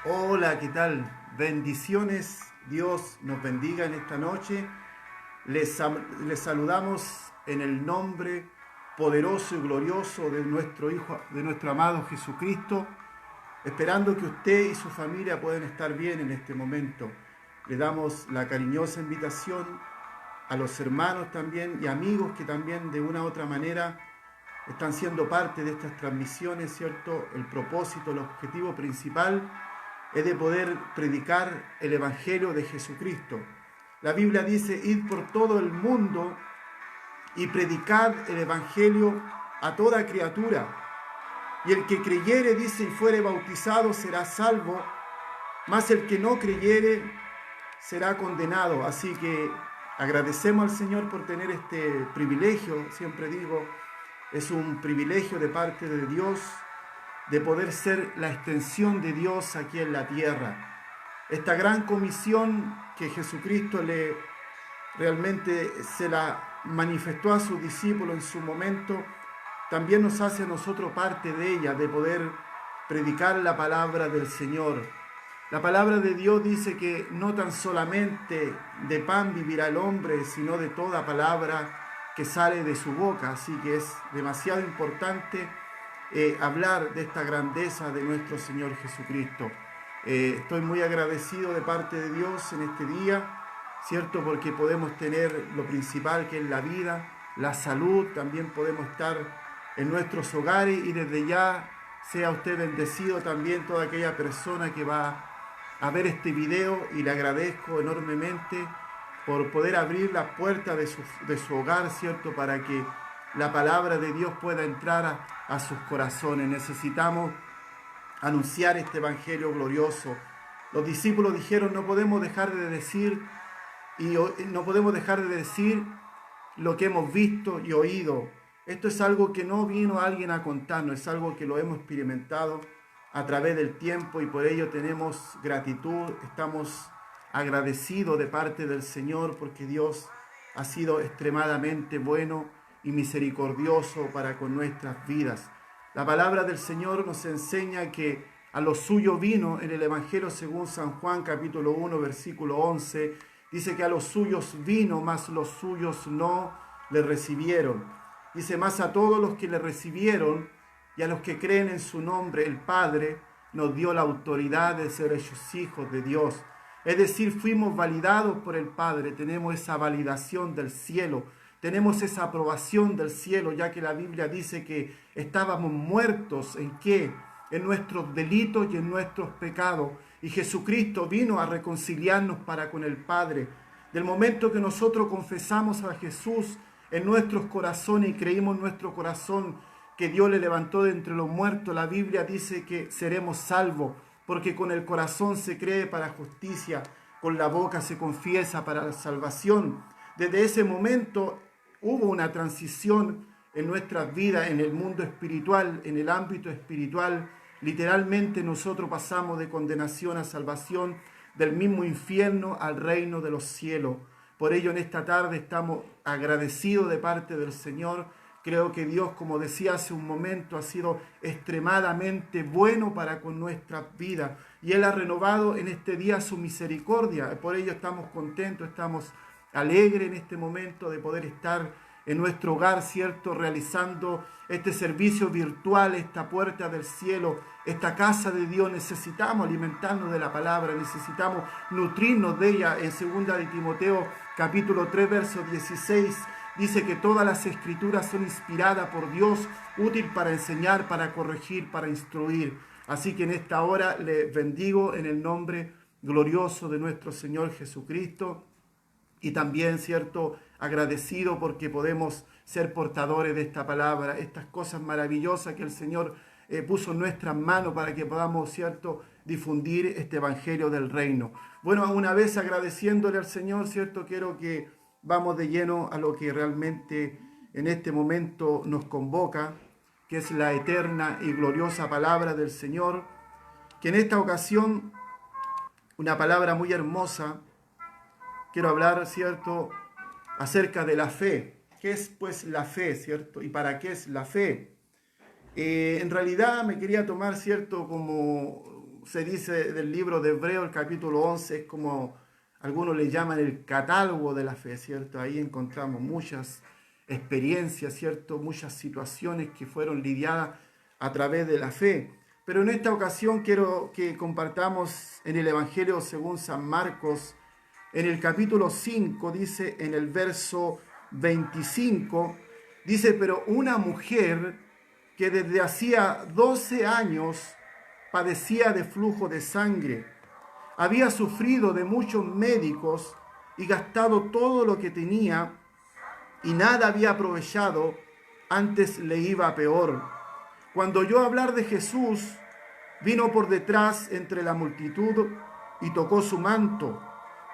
Hola, ¿qué tal? Bendiciones, Dios nos bendiga en esta noche. Les saludamos en el nombre poderoso y glorioso de nuestro Hijo, de nuestro amado Jesucristo, esperando que usted y su familia puedan estar bien en este momento. Le damos la cariñosa invitación a los hermanos también y amigos que también de una u otra manera están siendo parte de estas transmisiones, ¿cierto? El propósito, el objetivo principal es de poder predicar el Evangelio de Jesucristo. La Biblia dice, id por todo el mundo y predicad el Evangelio a toda criatura. Y el que creyere, dice, y fuere bautizado será salvo, mas el que no creyere será condenado. Así que agradecemos al Señor por tener este privilegio, siempre digo, es un privilegio de parte de Dios de poder ser la extensión de Dios aquí en la tierra. Esta gran comisión que Jesucristo le realmente se la manifestó a sus discípulos en su momento, también nos hace a nosotros parte de ella, de poder predicar la palabra del Señor. La palabra de Dios dice que no tan solamente de pan vivirá el hombre, sino de toda palabra que sale de su boca. Así que es demasiado importante hablar de esta grandeza de nuestro Señor Jesucristo. Estoy muy agradecido de parte de Dios en este día, ¿cierto? Porque podemos tener lo principal que es la vida, la salud, también podemos estar en nuestros hogares y desde ya sea usted bendecido también toda aquella persona que va a ver este video y le agradezco enormemente por poder abrir las puertas de su hogar, ¿cierto? Para que la palabra de Dios pueda entrar a sus corazones. Necesitamos anunciar este evangelio glorioso. Los discípulos dijeron, no podemos dejar de decir no podemos dejar de decir lo que hemos visto y oído. Esto es algo que no vino alguien a contarnos, es algo que lo hemos experimentado a través del tiempo y por ello tenemos gratitud, estamos agradecidos de parte del Señor porque Dios ha sido extremadamente bueno y misericordioso para con nuestras vidas. La palabra del Señor nos enseña que a los suyos vino en el Evangelio según San Juan capítulo 1 versículo 11, dice que a los suyos vino, mas los suyos no le recibieron. Dice, más a todos los que le recibieron y a los que creen en su nombre, el Padre nos dio la autoridad de ser hechos hijos de Dios. Es decir, fuimos validados por el Padre, tenemos esa validación del cielo, tenemos esa aprobación del cielo, ya que la Biblia dice que estábamos muertos ¿en qué? En nuestros delitos y en nuestros pecados. Y Jesucristo vino a reconciliarnos para con el Padre. Del momento que nosotros confesamos a Jesús en nuestros corazones y creímos en nuestro corazón que Dios le levantó de entre los muertos, la Biblia dice que seremos salvos, porque con el corazón se cree para justicia, con la boca se confiesa para la salvación. Desde ese momento hubo una transición en nuestras vidas, en el mundo espiritual, en el ámbito espiritual. Literalmente nosotros pasamos de condenación a salvación, del mismo infierno al reino de los cielos. Por ello en esta tarde estamos agradecidos de parte del Señor. Creo que Dios, como decía hace un momento, ha sido extremadamente bueno para con nuestras vidas. Y Él ha renovado en este día su misericordia. Por ello estamos contentos, estamos alegres en este momento de poder estar en nuestro hogar, ¿cierto? Realizando este servicio virtual, esta puerta del cielo, esta casa de Dios. Necesitamos alimentarnos de la palabra, necesitamos nutrirnos de ella. En 2 de Timoteo capítulo 3, verso 16, dice que todas las escrituras son inspiradas por Dios, útil para enseñar, para corregir, para instruir. Así que en esta hora les bendigo en el nombre glorioso de nuestro Señor Jesucristo. Y también, ¿cierto?, agradecido porque podemos ser portadores de esta palabra, estas cosas maravillosas que el Señor puso en nuestras manos para que podamos, ¿cierto?, difundir este evangelio del reino. Bueno, una vez agradeciéndole al Señor, ¿cierto?, quiero que vamos de lleno a lo que realmente en este momento nos convoca, que es la eterna y gloriosa palabra del Señor, que en esta ocasión, una palabra muy hermosa. Quiero hablar, ¿cierto?, acerca de la fe. ¿Qué es, pues, la fe, cierto? ¿Y para qué es la fe? En realidad me quería tomar, ¿cierto?, como se dice del libro de Hebreo, el capítulo 11, es como algunos le llaman el catálogo de la fe, ¿cierto? Ahí encontramos muchas experiencias, ¿cierto? Muchas situaciones que fueron lidiadas a través de la fe. Pero en esta ocasión quiero que compartamos en el Evangelio según San Marcos, en el capítulo 5, dice en el verso 25, dice, pero una mujer que desde hacía 12 años padecía de flujo de sangre, había sufrido de muchos médicos y gastado todo lo que tenía y nada había aprovechado, antes le iba peor. Cuando oyó hablar de Jesús, vino por detrás entre la multitud y tocó su manto,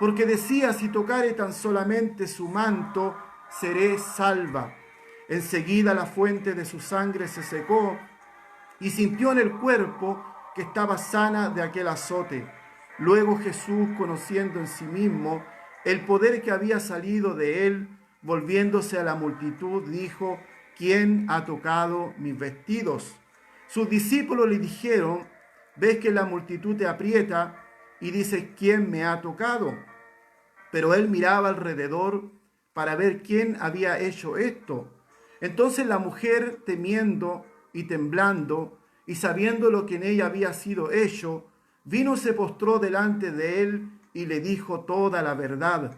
porque decía, si tocare tan solamente su manto, seré salva. Enseguida la fuente de su sangre se secó y sintió en el cuerpo que estaba sana de aquel azote. Luego Jesús, conociendo en sí mismo el poder que había salido de él, volviéndose a la multitud, dijo, ¿quién ha tocado mis vestidos? Sus discípulos le dijeron, ves que la multitud te aprieta y dices, ¿quién me ha tocado? Pero él miraba alrededor para ver quién había hecho esto. Entonces la mujer, temiendo y temblando, y sabiendo lo que en ella había sido hecho, vino, se postró delante de él y le dijo toda la verdad.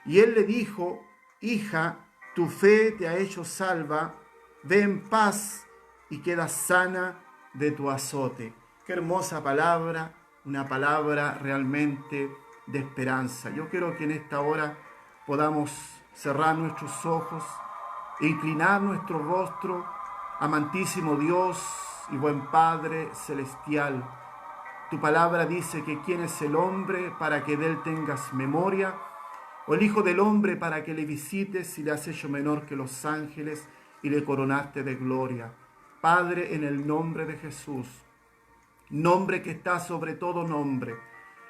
Y él le dijo, hija, tu fe te ha hecho salva, ve en paz y queda sana de tu azote. Qué hermosa palabra, una palabra realmente de esperanza. Yo quiero que en esta hora podamos cerrar nuestros ojos e inclinar nuestro rostro, amantísimo Dios y buen Padre celestial. Tu palabra dice que quién es el hombre para que de él tengas memoria, o el Hijo del Hombre para que le visites si le has hecho menor que los ángeles y le coronaste de gloria. Padre, en el nombre de Jesús, nombre que está sobre todo nombre,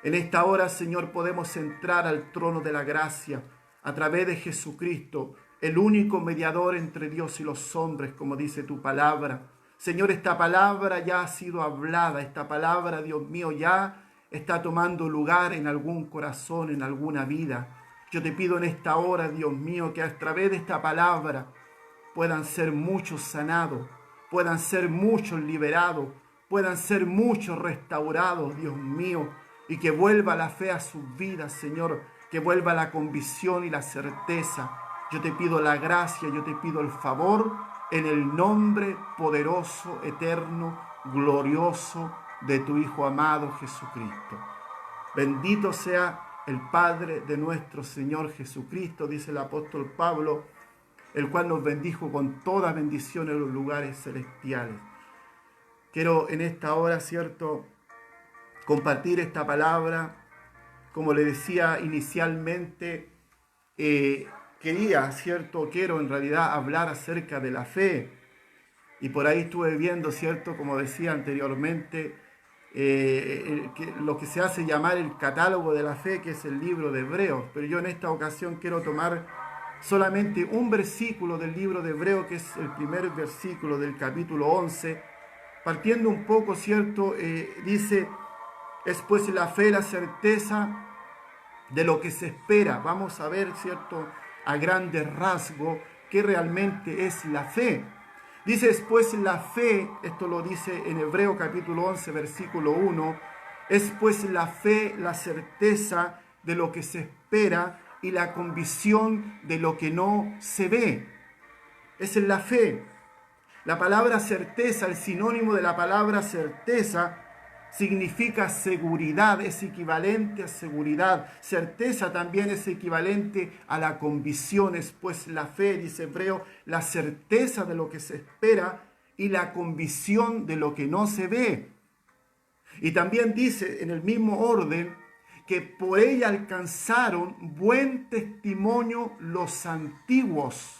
en esta hora, Señor, podemos entrar al trono de la gracia a través de Jesucristo, el único mediador entre Dios y los hombres, como dice tu palabra. Señor, esta palabra ya ha sido hablada, esta palabra, Dios mío, ya está tomando lugar en algún corazón, en alguna vida. Yo te pido en esta hora, Dios mío, que a través de esta palabra puedan ser muchos sanados, puedan ser muchos liberados, puedan ser muchos restaurados, Dios mío, y que vuelva la fe a sus vidas, Señor, que vuelva la convicción y la certeza. Yo te pido la gracia, yo te pido el favor, en el nombre poderoso, eterno, glorioso de tu Hijo amado Jesucristo. Bendito sea el Padre de nuestro Señor Jesucristo, dice el apóstol Pablo, el cual nos bendijo con toda bendición en los lugares celestiales. Quiero en esta hora, ¿cierto?, compartir esta palabra. Como le decía inicialmente, quiero en realidad hablar acerca de la fe. Y por ahí estuve viendo, ¿cierto?, como decía anteriormente, lo que se hace llamar el catálogo de la fe, que es el libro de Hebreos. Pero yo en esta ocasión quiero tomar solamente un versículo del libro de Hebreos, que es el primer versículo del capítulo 11, partiendo un poco, ¿cierto? Dice, es pues la fe, la certeza de lo que se espera. Vamos a ver, ¿cierto?, a grandes rasgos, qué realmente es la fe. Dice después la fe, esto lo dice en Hebreo capítulo 11, versículo 1, es pues la fe, la certeza de lo que se espera y la convicción de lo que no se ve. Esa es la fe. La palabra certeza, el sinónimo de la palabra certeza, significa seguridad, es equivalente a seguridad. Certeza también es equivalente a la convicción, es pues la fe, dice Hebreo, la certeza de lo que se espera y la convicción de lo que no se ve. Y también dice en el mismo orden que por ella alcanzaron buen testimonio los antiguos.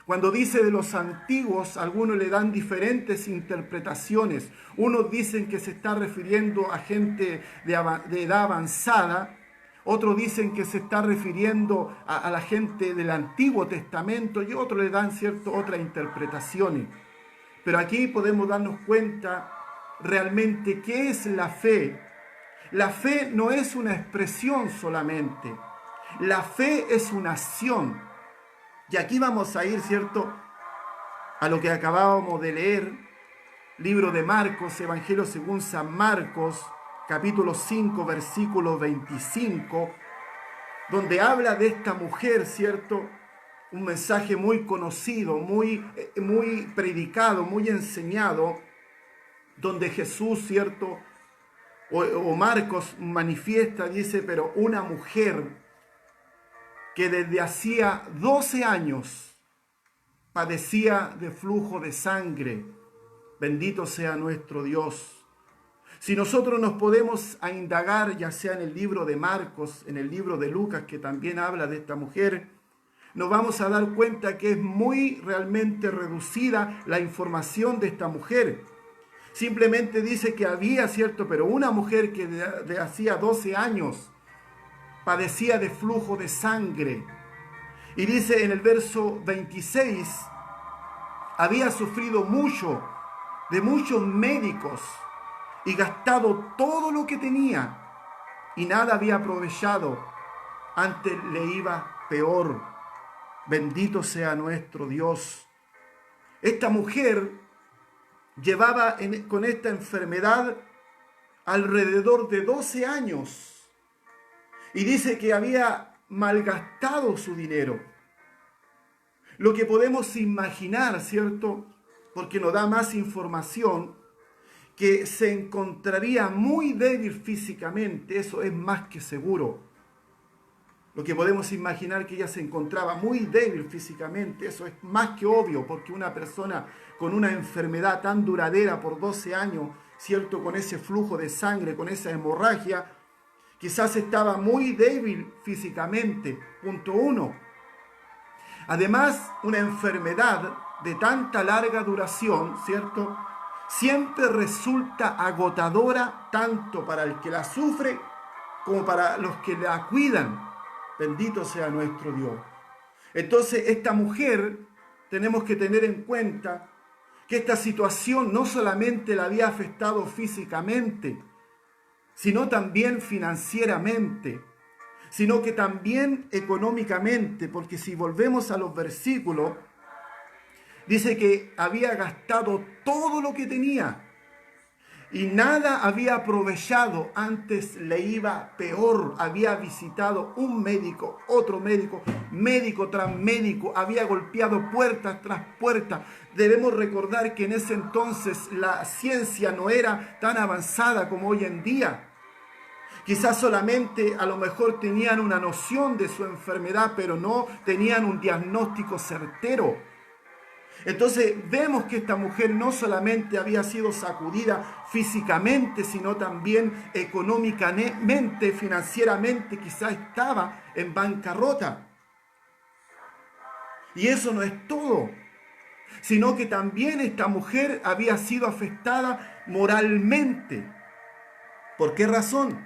Cuando dice de los antiguos, algunos le dan diferentes interpretaciones. Unos dicen que se está refiriendo a gente de edad avanzada. Otros dicen que se está refiriendo a la gente del Antiguo Testamento. Y otros le dan otras interpretaciones. Pero aquí podemos darnos cuenta realmente qué es la fe. La fe no es una expresión solamente. La fe es una acción. Y aquí vamos a ir, ¿cierto?, a lo que acabábamos de leer, libro de Marcos, Evangelio según San Marcos, capítulo 5, versículo 25, donde habla de esta mujer, ¿cierto? Un mensaje muy conocido, muy predicado, muy enseñado, donde Jesús, ¿cierto?, o Marcos manifiesta, dice, pero una mujer que desde hacía 12 años padecía de flujo de sangre. Bendito sea nuestro Dios. Si nosotros nos podemos a indagar, ya sea en el libro de Marcos, en el libro de Lucas, que también habla de esta mujer, nos vamos a dar cuenta que es muy realmente reducida la información de esta mujer. Simplemente dice que había, ¿cierto?, pero una mujer que de hacía 12 años padecía de flujo de sangre. Y dice en el verso 26, había sufrido mucho de muchos médicos y gastado todo lo que tenía y nada había aprovechado, antes le iba peor. Bendito sea nuestro Dios. Esta mujer llevaba con esta enfermedad alrededor de 12 años y dice que había malgastado su dinero. Lo que podemos imaginar, ¿cierto?, porque nos da más información, que se encontraría muy débil físicamente, eso es más que seguro. Lo que podemos imaginar que ella se encontraba muy débil físicamente, eso es más que obvio, porque una persona con una enfermedad tan duradera por 12 años, ¿cierto?, con ese flujo de sangre, con esa hemorragia, quizás estaba muy débil físicamente, punto 1. Además, una enfermedad de tanta larga duración, ¿cierto?, siempre resulta agotadora tanto para el que la sufre como para los que la cuidan. Bendito sea nuestro Dios. Entonces, esta mujer, tenemos que tener en cuenta que esta situación no solamente la había afectado físicamente, sino también financieramente, sino que también económicamente, porque si volvemos a los versículos, dice que había gastado todo lo que tenía y nada había aprovechado, antes le iba peor. Había visitado un médico, otro médico, médico tras médico, había golpeado puertas tras puertas. Debemos recordar que en ese entonces la ciencia no era tan avanzada como hoy en día. Quizás solamente a lo mejor tenían una noción de su enfermedad, pero no tenían un diagnóstico certero. Entonces vemos que esta mujer no solamente había sido sacudida físicamente, sino también económicamente, financieramente, quizás estaba en bancarrota. Y eso no es todo, sino que también esta mujer había sido afectada moralmente. ¿Por qué razón?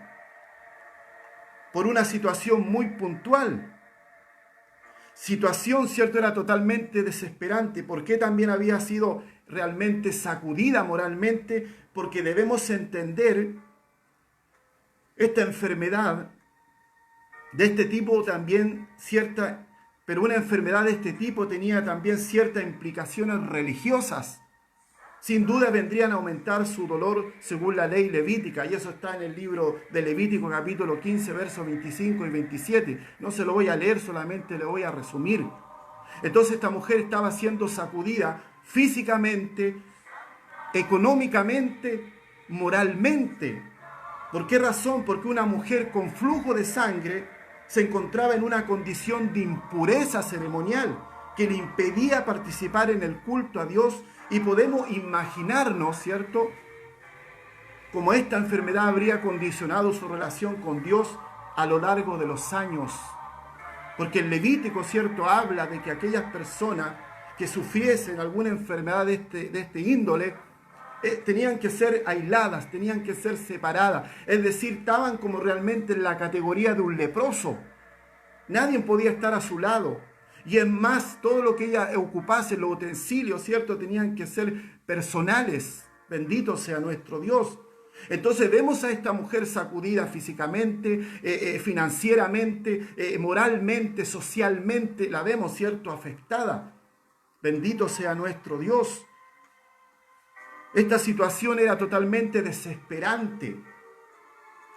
Por una situación muy puntual. Situación, ¿cierto?, era totalmente desesperante. ¿Por qué también había sido realmente sacudida moralmente? Porque debemos entender esta enfermedad de este tipo también cierta, pero una enfermedad de este tipo tenía también ciertas implicaciones religiosas. Sin duda vendrían a aumentar su dolor según la ley levítica, y eso está en el libro de Levítico capítulo 15, versos 25 y 27. No se lo voy a leer, solamente le voy a resumir. Entonces esta mujer estaba siendo sacudida físicamente, económicamente, moralmente. ¿Por qué razón? Porque una mujer con flujo de sangre se encontraba en una condición de impureza ceremonial que le impedía participar en el culto a Dios. Y podemos imaginarnos, ¿cierto?, cómo esta enfermedad habría condicionado su relación con Dios a lo largo de los años. Porque el Levítico, ¿cierto?, habla de que aquellas personas que sufriesen alguna enfermedad de este índole, tenían que ser aisladas, tenían que ser separadas. Es decir, estaban como realmente en la categoría de un leproso. Nadie podía estar a su lado. Y es más, todo lo que ella ocupase, los utensilios, ¿cierto?, tenían que ser personales. Bendito sea nuestro Dios. Entonces vemos a esta mujer sacudida físicamente, financieramente, moralmente, socialmente, la vemos, ¿cierto?, afectada. Bendito sea nuestro Dios. Esta situación era totalmente desesperante,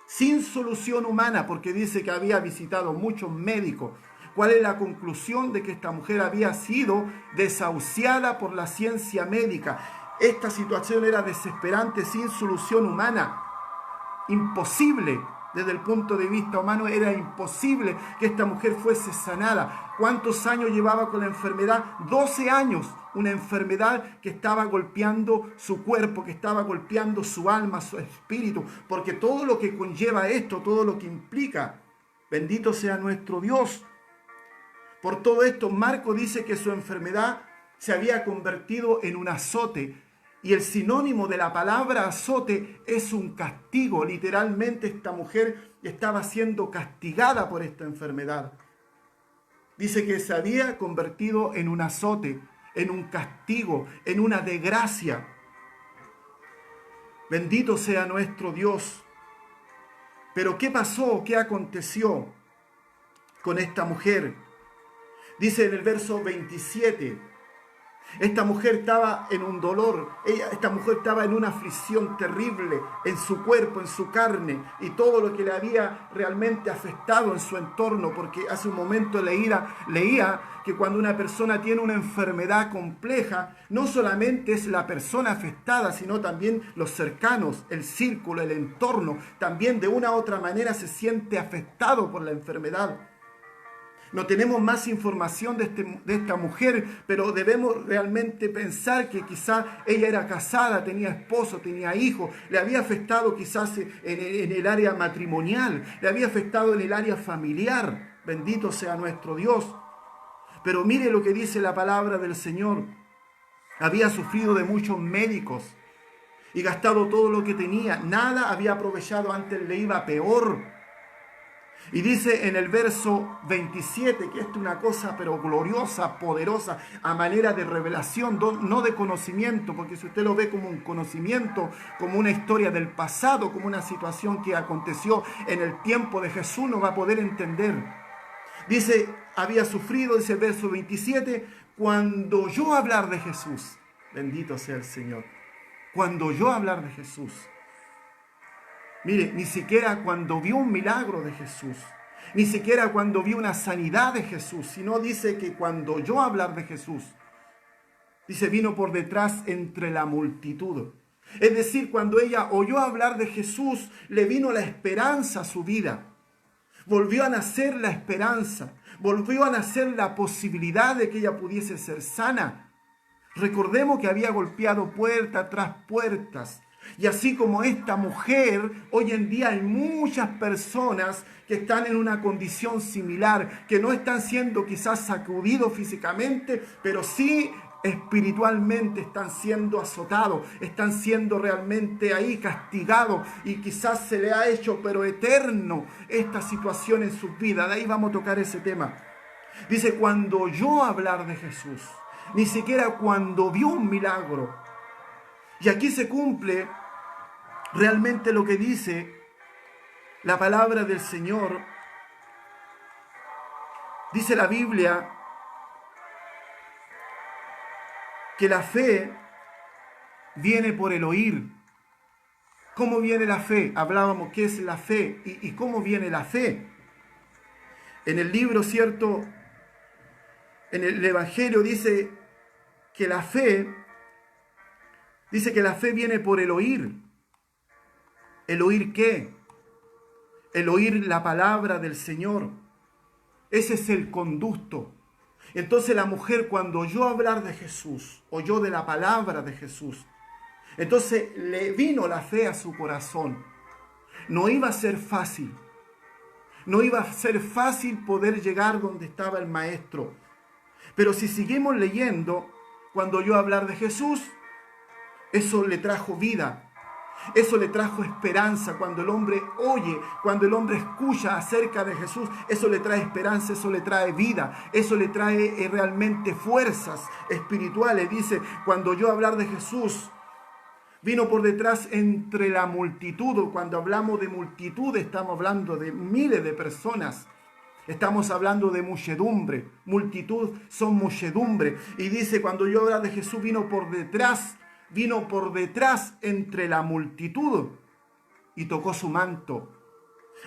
sin solución humana, porque dice que había visitado muchos médicos. ¿Cuál es la conclusión? De que esta mujer había sido desahuciada por la ciencia médica. Esta situación era desesperante, sin solución humana. Imposible, desde el punto de vista humano, era imposible que esta mujer fuese sanada. ¿Cuántos años llevaba con la enfermedad? 12 años. Una enfermedad que estaba golpeando su cuerpo, que estaba golpeando su alma, su espíritu, porque todo lo que conlleva esto, todo lo que implica, bendito sea nuestro Dios. Por todo esto, Marcos dice que su enfermedad se había convertido en un azote. Y el sinónimo de la palabra azote es un castigo. Literalmente esta mujer estaba siendo castigada por esta enfermedad. Dice que se había convertido en un azote, en un castigo, en una desgracia. Bendito sea nuestro Dios. Pero ¿qué pasó? ¿Qué aconteció con esta mujer? Dice en el verso 27, esta mujer estaba en un dolor, esta mujer estaba en una aflicción terrible en su cuerpo, en su carne, y todo lo que le había realmente afectado en su entorno, porque hace un momento leía que cuando una persona tiene una enfermedad compleja, no solamente es la persona afectada, sino también los cercanos, el círculo, el entorno, también de una u otra manera se siente afectado por la enfermedad. No tenemos más información de esta mujer, pero debemos realmente pensar que quizás ella era casada, tenía esposo, tenía hijos, le había afectado quizás en el área matrimonial, le había afectado en el área familiar. Bendito sea nuestro Dios. Pero mire lo que dice la palabra del Señor. Había sufrido de muchos médicos y gastado todo lo que tenía. Nada había aprovechado, antes le iba peor. Y dice en el verso 27 que esto es una cosa pero gloriosa, poderosa, a manera de revelación, no de conocimiento, porque si usted lo ve como un conocimiento, como una historia del pasado, como una situación que aconteció en el tiempo de Jesús, no va a poder entender. Dice, había sufrido, dice el verso 27, cuando oyó hablar de Jesús, bendito sea el Señor, cuando oyó hablar de Jesús. Mire, ni siquiera cuando vio un milagro de Jesús, ni siquiera cuando vio una sanidad de Jesús, sino dice que cuando oyó hablar de Jesús, dice, vino por detrás entre la multitud. Es decir, cuando ella oyó hablar de Jesús, le vino la esperanza a su vida. Volvió a nacer la esperanza, volvió a nacer la posibilidad de que ella pudiese ser sana. Recordemos que había golpeado puerta tras puertas. Y así como esta mujer, hoy en día hay muchas personas que están en una condición similar, que no están siendo quizás sacudidos físicamente, pero sí espiritualmente están siendo azotados, están siendo realmente ahí castigados, y quizás se le ha hecho pero eterno esta situación en sus vidas. De ahí vamos a tocar ese tema. Dice, cuando oyó hablar de Jesús, ni siquiera cuando vio un milagro. Y aquí se cumple realmente lo que dice la palabra del Señor. Dice la Biblia que la fe viene por el oír. ¿Cómo viene la fe? Hablábamos qué es la fe y cómo viene la fe. En el libro, ¿cierto? En el Evangelio dice que la fe viene por el oír. ¿El oír qué? El oír la palabra del Señor. Ese es el conducto. Entonces la mujer, cuando oyó hablar de Jesús, oyó de la palabra de Jesús, entonces le vino la fe a su corazón. No iba a ser fácil. No iba a ser fácil poder llegar donde estaba el Maestro. Pero si seguimos leyendo, cuando oyó hablar de Jesús, eso le trajo vida. Eso le trajo esperanza. Cuando el hombre oye, cuando el hombre escucha acerca de Jesús, eso le trae esperanza, eso le trae vida, eso le trae realmente fuerzas espirituales. Dice, cuando oyó hablar de Jesús, Vino por detrás entre la multitud. Cuando hablamos de multitud, estamos hablando de miles de personas. Estamos hablando de muchedumbre. Multitud son muchedumbre. Y dice, cuando yo hablo de Jesús, vino por detrás entre la multitud y tocó su manto.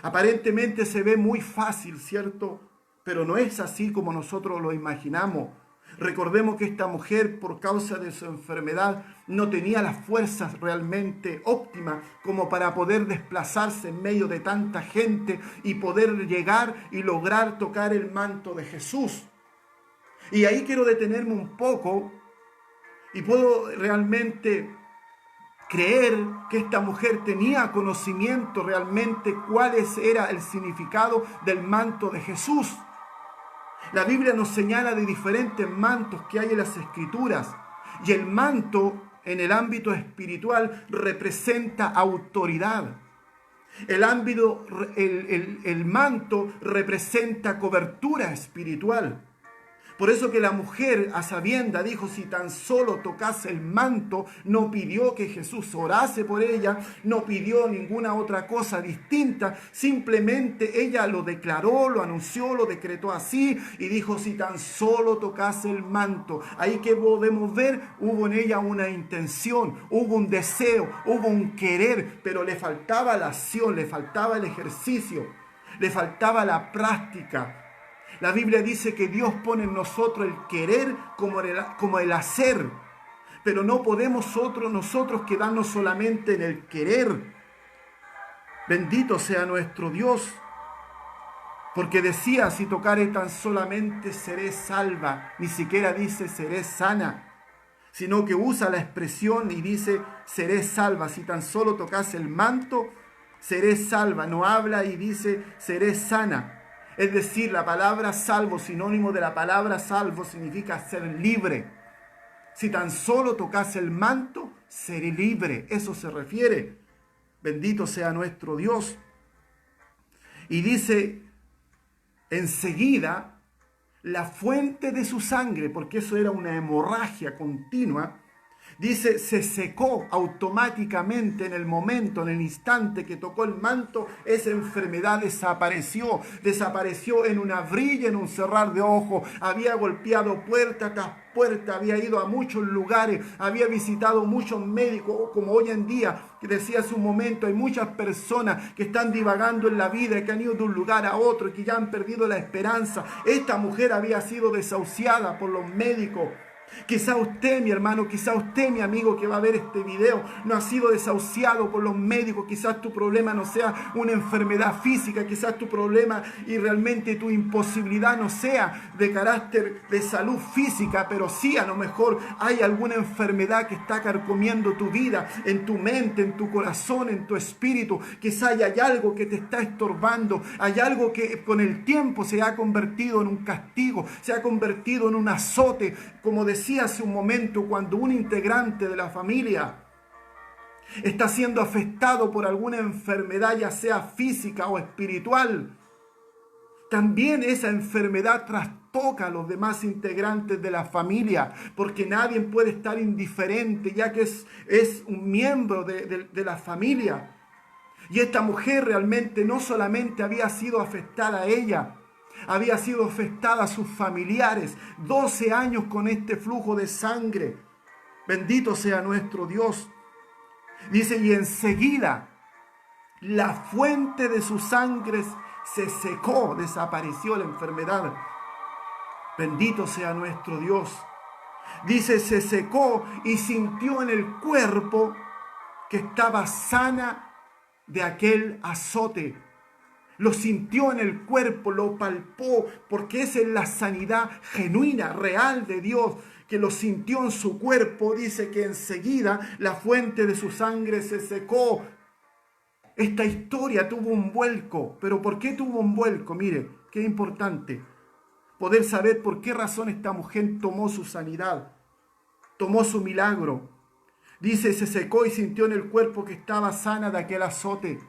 Aparentemente se ve muy fácil, ¿cierto? Pero no es así como nosotros lo imaginamos. Recordemos que esta mujer, por causa de su enfermedad, no tenía las fuerzas realmente óptimas como para poder desplazarse en medio de tanta gente y poder llegar y lograr tocar el manto de Jesús. Y ahí quiero detenerme un poco y puedo realmente creer que esta mujer tenía conocimiento realmente cuál era el significado del manto de Jesús. La Biblia nos señala de diferentes mantos que hay en las Escrituras. Y el manto en el ámbito espiritual representa autoridad. El manto representa cobertura espiritual. Por eso que la mujer a sabienda dijo, si tan solo tocase el manto, no pidió que Jesús orase por ella, no pidió ninguna otra cosa distinta, simplemente ella lo declaró, lo anunció, lo decretó así y dijo, si tan solo tocase el manto. Ahí que podemos ver, hubo en ella una intención, hubo un deseo, hubo un querer, pero le faltaba la acción, le faltaba el ejercicio, le faltaba la práctica. La Biblia dice que Dios pone en nosotros el querer como el hacer. Pero no podemos nosotros quedarnos solamente en el querer. Bendito sea nuestro Dios. Porque decía, si tocare tan solamente seré salva. Ni siquiera dice seré sana. Sino que usa la expresión y dice seré salva. Si tan solo tocase el manto, seré salva. No habla y dice seré sana. Es decir, la palabra salvo, sinónimo de la palabra salvo, significa ser libre. Si tan solo tocase el manto, seré libre. Eso se refiere. Bendito sea nuestro Dios. Y dice, enseguida, la fuente de su sangre, porque eso era una hemorragia continua, dice, se secó automáticamente en el momento, en el instante que tocó el manto, esa enfermedad desapareció. Desapareció en un abrir y en un cerrar de ojos. Había golpeado puerta tras puerta, había ido a muchos lugares, había visitado muchos médicos, como hoy en día, que decía hace un momento, hay muchas personas que están divagando en la vida, que han ido de un lugar a otro y que ya han perdido la esperanza. Esta mujer había sido desahuciada por los médicos. Quizá usted, mi hermano, quizá usted, mi amigo que va a ver este video, no ha sido desahuciado por los médicos. Quizás tu problema no sea una enfermedad física, quizás tu problema y realmente tu imposibilidad no sea de carácter de salud física, pero sí a lo mejor hay alguna enfermedad que está carcomiendo tu vida, en tu mente, en tu corazón, en tu espíritu. Quizá hay algo que te está estorbando, hay algo que con el tiempo se ha convertido en un castigo, se ha convertido en un azote, como decía hace un momento, cuando un integrante de la familia está siendo afectado por alguna enfermedad, ya sea física o espiritual, también esa enfermedad trastoca a los demás integrantes de la familia, porque nadie puede estar indiferente, ya que es un miembro de la familia. Y esta mujer realmente no solamente había sido afectada a ella, había sido afectada a sus familiares. 12 años con este flujo de sangre. Bendito sea nuestro Dios. Dice, y enseguida la fuente de sus sangres se secó, desapareció la enfermedad. Bendito sea nuestro Dios. Dice, se secó y sintió en el cuerpo que estaba sana de aquel azote. Lo sintió en el cuerpo, lo palpó, porque esa es la sanidad genuina, real de Dios, que lo sintió en su cuerpo. Dice que enseguida la fuente de su sangre se secó. Esta historia tuvo un vuelco. ¿Pero por qué tuvo un vuelco? Mire, qué importante poder saber por qué razón esta mujer tomó su sanidad, tomó su milagro. Dice, se secó y sintió en el cuerpo que estaba sana de aquel azote,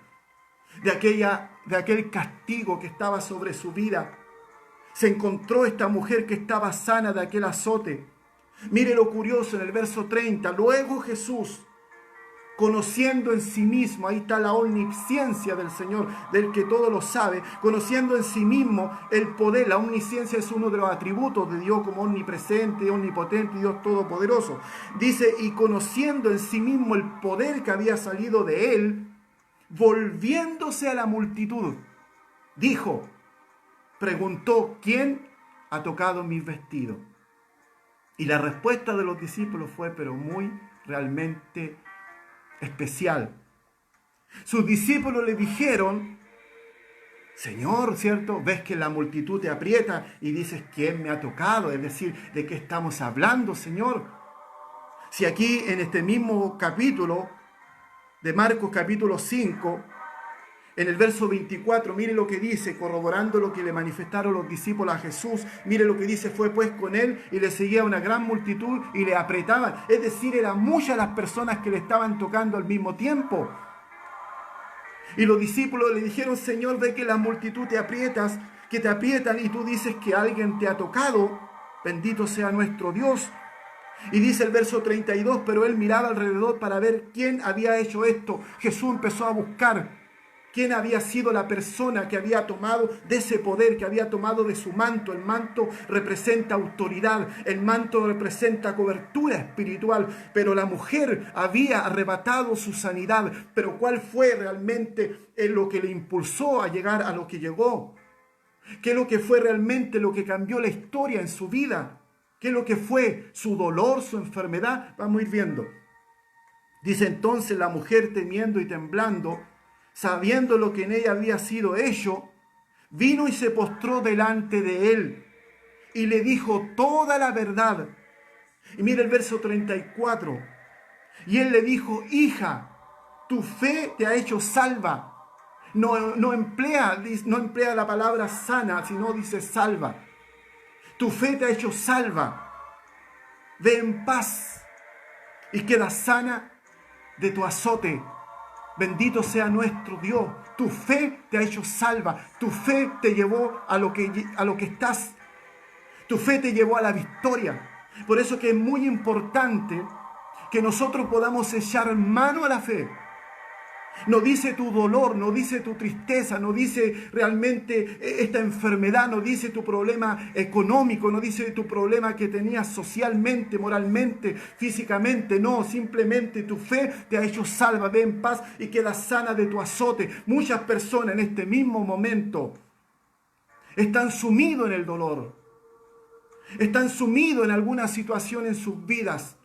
de aquel castigo que estaba sobre su vida. Se encontró esta mujer que estaba sana de aquel azote. Mire lo curioso en el verso 30. Luego Jesús, conociendo en sí mismo, ahí está la omnisciencia del Señor, del que todo lo sabe, conociendo en sí mismo el poder. La omnisciencia es uno de los atributos de Dios como omnipresente, omnipotente, Dios todopoderoso. Dice, y conociendo en sí mismo el poder que había salido de él, volviéndose a la multitud, dijo, preguntó, ¿quién ha tocado mis vestidos? Y la respuesta de los discípulos fue, pero muy realmente especial. Sus discípulos le dijeron, Señor, ¿cierto? Ves que la multitud te aprieta y dices, ¿quién me ha tocado? Es decir, ¿de qué estamos hablando, Señor? Si aquí en este mismo capítulo de Marcos capítulo 5, en el verso 24, mire lo que dice, corroborando lo que le manifestaron los discípulos a Jesús. Mire lo que dice, fue pues con él y le seguía una gran multitud y le apretaban. Es decir, eran muchas las personas que le estaban tocando al mismo tiempo. Y los discípulos le dijeron, Señor, ve que la multitud te aprietas, que te aprietan y tú dices que alguien te ha tocado. Bendito sea nuestro Dios. Y dice el verso 32, pero él miraba alrededor para ver quién había hecho esto. Jesús empezó a buscar quién había sido la persona que había tomado de ese poder, que había tomado de su manto. El manto representa autoridad, el manto representa cobertura espiritual, pero la mujer había arrebatado su sanidad. Pero ¿cuál fue realmente lo que le impulsó a llegar a lo que llegó? ¿Qué es lo que fue realmente lo que cambió la historia en su vida? ¿Qué es lo que fue su dolor, su enfermedad? Vamos a ir viendo. Dice entonces la mujer, temiendo y temblando, sabiendo lo que en ella había sido hecho, vino y se postró delante de él y le dijo toda la verdad. Y mira el verso 34. Y él le dijo, hija, tu fe te ha hecho salva. No emplea la palabra sana, sino dice salva. Tu fe te ha hecho salva. Ve en paz y queda sana de tu azote. Bendito sea nuestro Dios. Tu fe te ha hecho salva. Tu fe te llevó a lo que estás. Tu fe te llevó a la victoria. Por eso que es muy importante que nosotros podamos echar mano a la fe. No dice tu dolor, no dice tu tristeza, no dice realmente esta enfermedad, no dice tu problema económico, no dice tu problema que tenías socialmente, moralmente, físicamente. No, simplemente tu fe te ha hecho salva, ve en paz y queda sana de tu azote. Muchas personas en este mismo momento están sumidos en el dolor, están sumidos en alguna situación en sus vidas.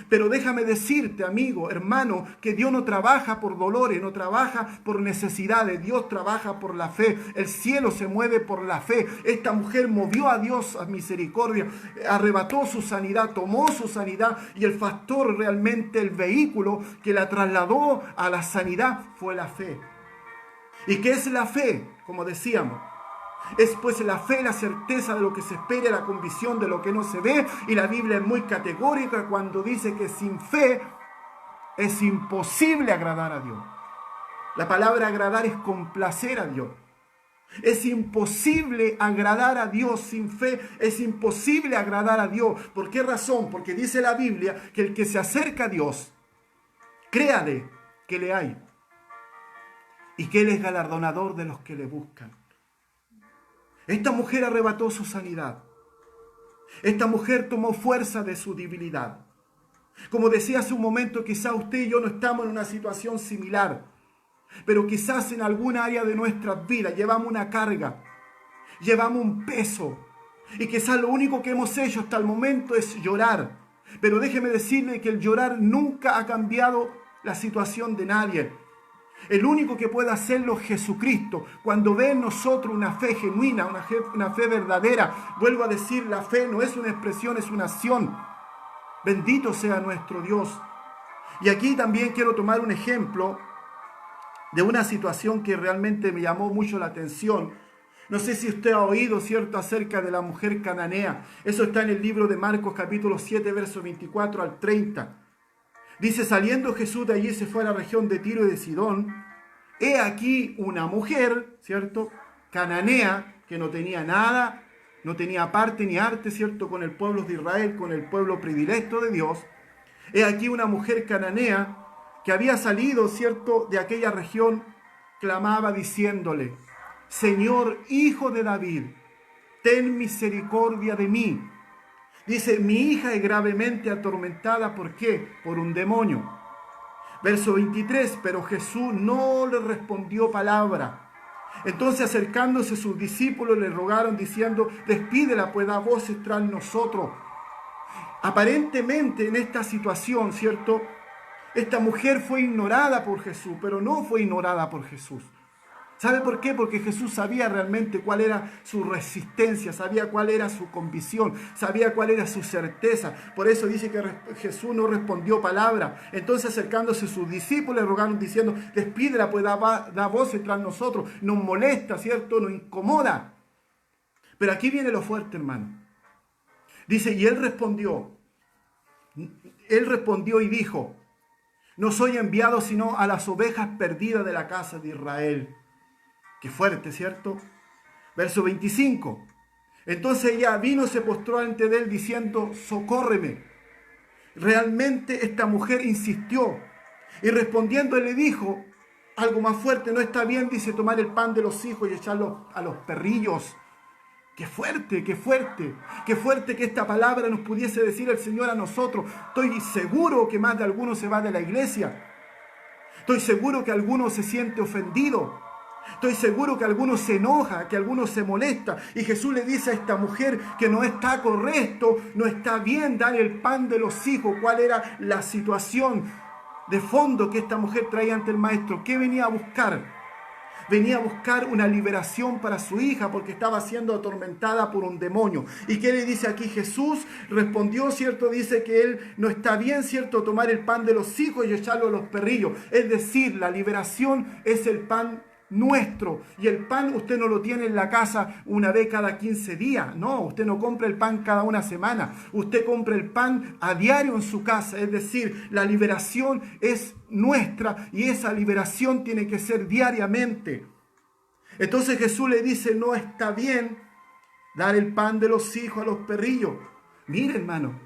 Pero déjame decirte, amigo, hermano, que Dios no trabaja por dolores, no trabaja por necesidades. Dios trabaja por la fe. El cielo se mueve por la fe. Esta mujer movió a Dios a misericordia, arrebató su sanidad, tomó su sanidad, y el factor, realmente el vehículo que la trasladó a la sanidad fue la fe. ¿Y qué es la fe? Como decíamos, es pues la fe, la certeza de lo que se espera, la convicción de lo que no se ve. Y la Biblia es muy categórica cuando dice que sin fe es imposible agradar a Dios. La palabra agradar es complacer a Dios. Es imposible agradar a Dios sin fe. Es imposible agradar a Dios. ¿Por qué razón? Porque dice la Biblia que el que se acerca a Dios, créale que le hay y que Él es galardonador de los que le buscan. Esta mujer arrebató su sanidad. Esta mujer tomó fuerza de su debilidad. Como decía hace un momento, quizás usted y yo no estamos en una situación similar, pero quizás en alguna área de nuestras vidas llevamos una carga, llevamos un peso, y quizás lo único que hemos hecho hasta el momento es llorar. Pero déjeme decirle que el llorar nunca ha cambiado la situación de nadie. El único que puede hacerlo es Jesucristo. Cuando ve en nosotros una fe genuina, una fe verdadera. Vuelvo a decir, la fe no es una expresión, es una acción. Bendito sea nuestro Dios. Y aquí también quiero tomar un ejemplo de una situación que realmente me llamó mucho la atención. No sé si usted ha oído, ¿cierto?, acerca de la mujer cananea. Eso está en el libro de Marcos capítulo 7, versos 24 al 30. Dice, saliendo Jesús de allí se fue a la región de Tiro y de Sidón. He aquí una mujer, ¿cierto?, cananea, que no tenía nada, no tenía parte ni arte, ¿cierto?, con el pueblo de Israel, con el pueblo predilecto de Dios. He aquí una mujer cananea que había salido, ¿cierto?, de aquella región, clamaba diciéndole: Señor, Hijo de David, ten misericordia de mí. Dice, mi hija es gravemente atormentada. ¿Por qué? Por un demonio. Verso 23, pero Jesús no le respondió palabra. Entonces, acercándose sus discípulos, le rogaron diciendo: despídela, pues da voces tras nosotros. Aparentemente en esta situación, ¿cierto?, esta mujer fue ignorada por Jesús, pero no fue ignorada por Jesús. ¿Sabe por qué? Porque Jesús sabía realmente cuál era su resistencia, sabía cuál era su convicción, sabía cuál era su certeza. Por eso dice que Jesús no respondió palabra. Entonces, acercándose a sus discípulos, le rogaron diciendo: despídela, pues da voces tras nosotros. Nos molesta, ¿cierto? Nos incomoda. Pero aquí viene lo fuerte, hermano. Dice, y él respondió y dijo: no soy enviado sino a las ovejas perdidas de la casa de Israel. Qué fuerte, ¿cierto? Verso 25. Entonces ella vino, se postró ante él diciendo: socórreme. Realmente esta mujer insistió, y respondiendo él le dijo algo más fuerte: no está bien, dice, tomar el pan de los hijos y echarlo a los perrillos. Qué fuerte, qué fuerte, qué fuerte que esta palabra nos pudiese decir el Señor a nosotros. Estoy seguro que más de alguno se va de la iglesia. Estoy seguro que alguno se siente ofendido. Estoy seguro que alguno se enoja, que alguno se molesta. Y Jesús le dice a esta mujer que no está correcto, no está bien dar el pan de los hijos. ¿Cuál era la situación de fondo que esta mujer traía ante el maestro? ¿Qué venía a buscar? Venía a buscar una liberación para su hija porque estaba siendo atormentada por un demonio. ¿Y qué le dice aquí Jesús? Respondió, ¿cierto? Dice que él no está bien, ¿cierto?, tomar el pan de los hijos y echarlo a los perrillos. Es decir, la liberación es el pan nuestro. Y el pan usted no lo tiene en la casa una vez cada 15 días. No, usted no compra el pan cada una semana. Usted compra el pan a diario en su casa. Es decir, la liberación es nuestra y esa liberación tiene que ser diariamente. Entonces Jesús le dice: no está bien dar el pan de los hijos a los perrillos. Mire, hermano,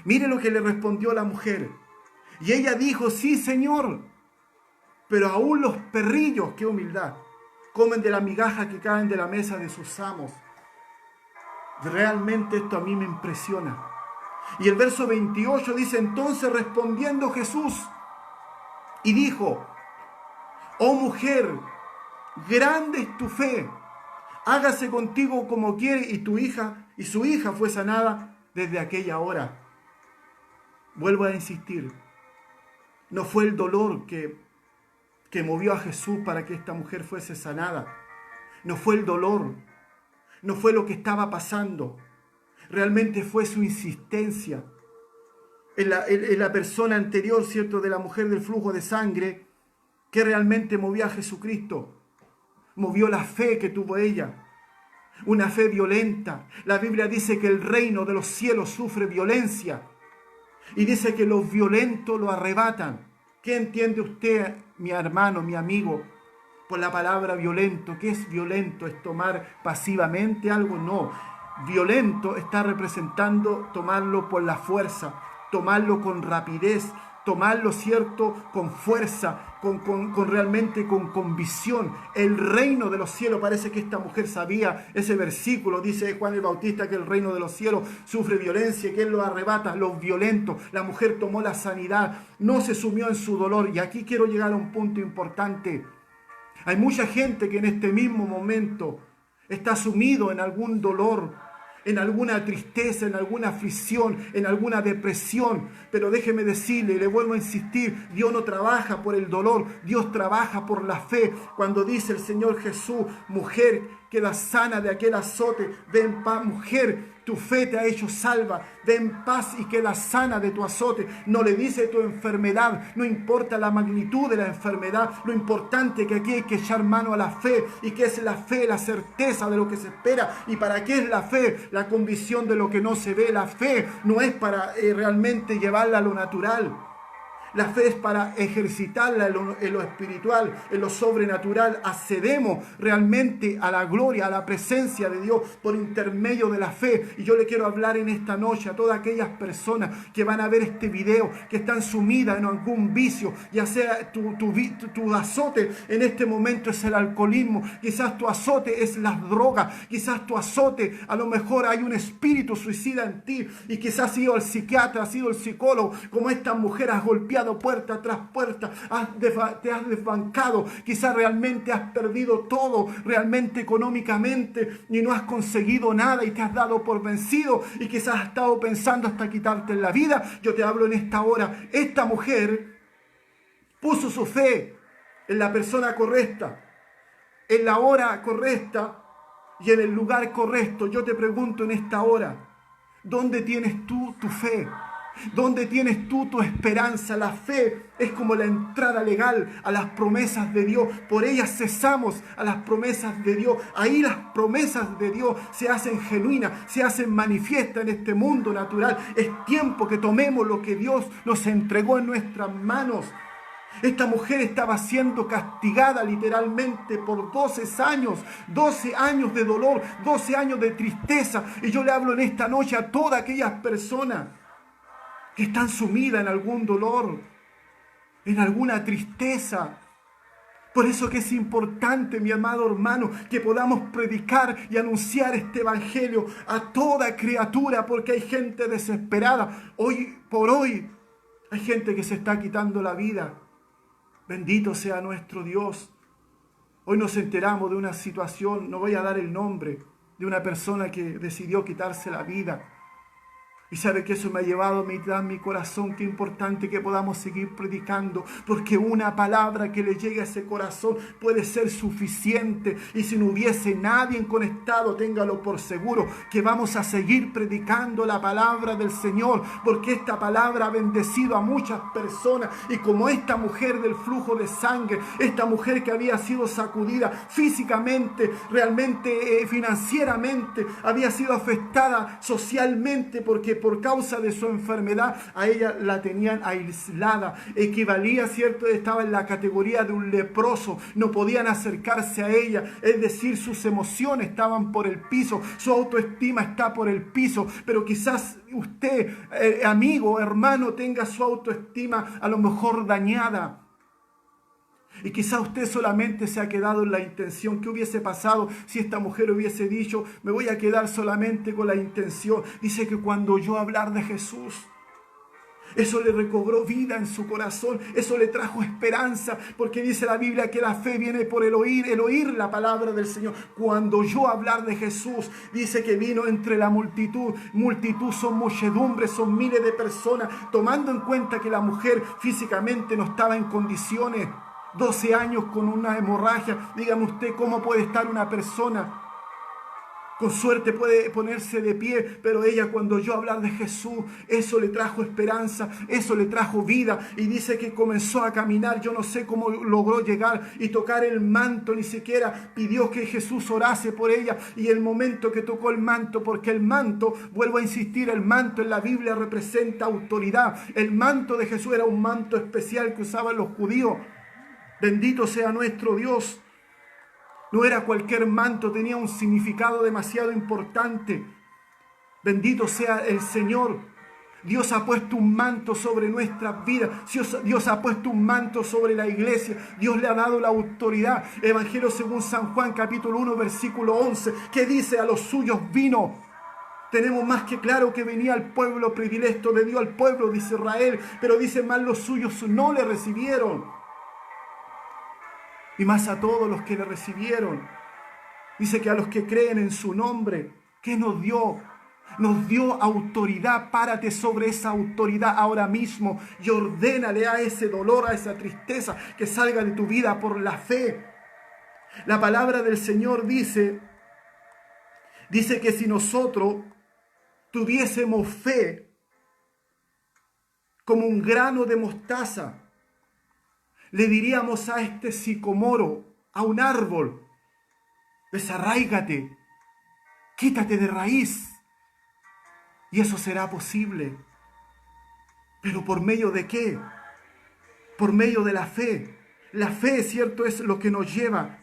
mire lo que le respondió la mujer. Y ella dijo: sí, Señor, pero aún los perrillos, qué humildad, comen de la migaja que caen de la mesa de sus amos. Realmente esto a mí me impresiona. Y el verso 28 dice: entonces respondiendo Jesús y dijo: oh mujer, grande es tu fe, hágase contigo como quiere. Y su hija fue sanada desde aquella hora. Vuelvo a insistir, no fue el dolor que movió a Jesús para que esta mujer fuese sanada. No fue el dolor, no fue lo que estaba pasando. Realmente fue su insistencia. En la persona anterior, ¿cierto?, de la mujer del flujo de sangre, que realmente movió a Jesucristo. Movió la fe que tuvo ella. Una fe violenta. La Biblia dice que el reino de los cielos sufre violencia. Y dice que los violentos lo arrebatan. ¿Qué entiende usted, mi hermano, mi amigo, por la palabra violento? ¿Qué es violento? ¿Es tomar pasivamente algo? No. Violento está representando tomarlo por la fuerza, tomarlo con rapidez, tomarlo, ¿cierto?, con fuerza, realmente con convicción. El reino de los cielos, parece que esta mujer sabía ese versículo, dice Juan el Bautista que el reino de los cielos sufre violencia, que él lo arrebata, los violentos. La mujer tomó la sanidad, no se sumió en su dolor. Y aquí quiero llegar a un punto importante. Hay mucha gente que en este mismo momento está sumido en algún dolor, en alguna tristeza, en alguna aflicción, en alguna depresión. Pero déjeme decirle, y le vuelvo a insistir, Dios no trabaja por el dolor, Dios trabaja por la fe. Cuando dice el Señor Jesús: mujer, queda sana de aquel azote, ve en paz. Mujer, tu fe te ha hecho salva, ve en paz y queda sana de tu azote. No le dice tu enfermedad, no importa la magnitud de la enfermedad, lo importante es que aquí hay que echar mano a la fe. ¿Y qué es la fe? La certeza de lo que se espera. ¿Y para qué es la fe? La convicción de lo que no se ve. La fe no es para realmente llevarla a lo natural. La fe es para ejercitarla en lo espiritual, en lo sobrenatural. Accedemos realmente a la gloria, a la presencia de Dios por intermedio de la fe. Y yo le quiero hablar en esta noche a todas aquellas personas que van a ver este video, que están sumidas en algún vicio, ya sea tu azote en este momento es el alcoholismo, quizás tu azote es las drogas, quizás tu azote, a lo mejor hay un espíritu suicida en ti y quizás has ido al psiquiatra, has ido al psicólogo, como esta mujer has golpeado puerta tras puerta, te has desbancado, quizás realmente has perdido todo, realmente económicamente, y no has conseguido nada y te has dado por vencido y quizás has estado pensando hasta quitarte la vida. Yo te hablo en esta hora. Esta mujer puso su fe en la persona correcta, en la hora correcta y en el lugar correcto. Yo te pregunto en esta hora, ¿dónde tienes tú tu fe? ¿Dónde tienes tú tu esperanza? La fe es como la entrada legal a las promesas de Dios. Por ella cesamos a las promesas de Dios. Ahí las promesas de Dios se hacen genuinas, se hacen manifiestas en este mundo natural. Es tiempo que tomemos lo que Dios nos entregó en nuestras manos. Esta mujer estaba siendo castigada literalmente por 12 años de dolor, 12 años de tristeza. Y yo le hablo en esta noche a todas aquellas personas que están sumidas en algún dolor, en alguna tristeza. Por eso que es importante, mi amado hermano, que podamos predicar y anunciar este evangelio a toda criatura, porque hay gente desesperada. Hoy por hoy hay gente que se está quitando la vida. Bendito sea nuestro Dios. Hoy nos enteramos de una situación, no voy a dar el nombre, de una persona que decidió quitarse la vida. Y sabe que eso me ha llevado a meditar en mi corazón. Qué importante que podamos seguir predicando, porque una palabra que le llegue a ese corazón puede ser suficiente. Y si no hubiese nadie conectado, téngalo por seguro que vamos a seguir predicando la palabra del Señor, porque esta palabra ha bendecido a muchas personas. Y como esta mujer del flujo de sangre, esta mujer que había sido sacudida físicamente, realmente financieramente, había sido afectada socialmente, porque por causa de su enfermedad a ella la tenían aislada, equivalía, ¿cierto? Estaba en la categoría de un leproso, no podían acercarse a ella, es decir, sus emociones estaban por el piso, su autoestima está por el piso. Pero quizás usted, amigo, hermano, tenga su autoestima a lo mejor dañada. Y quizá usted solamente se ha quedado en la intención. ¿Qué hubiese pasado si esta mujer hubiese dicho, me voy a quedar solamente con la intención? Dice que cuando oyó hablar de Jesús, eso le recobró vida en su corazón, eso le trajo esperanza, porque dice la Biblia que la fe viene por el oír la palabra del Señor. Cuando oyó hablar de Jesús, dice que vino entre la multitud son muchedumbres, son miles de personas, tomando en cuenta que la mujer físicamente no estaba en condiciones. 12 años con una hemorragia. Dígame usted cómo puede estar una persona. Con suerte puede ponerse de pie, pero ella cuando oyó hablar de Jesús, eso le trajo esperanza, eso le trajo vida. Y dice que comenzó a caminar. Yo no sé cómo logró llegar y tocar el manto, ni siquiera pidió que Jesús orase por ella. Y el momento que tocó el manto, porque el manto, vuelvo a insistir, el manto en la Biblia representa autoridad. El manto de Jesús era un manto especial que usaban los judíos. Bendito sea nuestro Dios. No era cualquier manto, tenía un significado demasiado importante. Bendito sea el Señor. Dios ha puesto un manto sobre nuestras vidas. Dios ha puesto un manto sobre la iglesia. Dios le ha dado la autoridad. Evangelio según San Juan, capítulo 1, versículo 11, que dice, a los suyos vino. Tenemos más que claro que venía al pueblo predilecto de Dios, al pueblo de Israel. Pero dice, más los suyos no le recibieron. Y más a todos los que le recibieron. Dice que a los que creen en su nombre, ¿qué nos dio? Nos dio autoridad. Párate sobre esa autoridad ahora mismo y ordénale a ese dolor, a esa tristeza que salga de tu vida por la fe. La palabra del Señor dice que si nosotros tuviésemos fe como un grano de mostaza, le diríamos a este sicomoro, a un árbol, desarráigate, quítate de raíz, y eso será posible. ¿Pero por medio de qué? por medio de la fe. La fe, ¿cierto?, es lo que nos lleva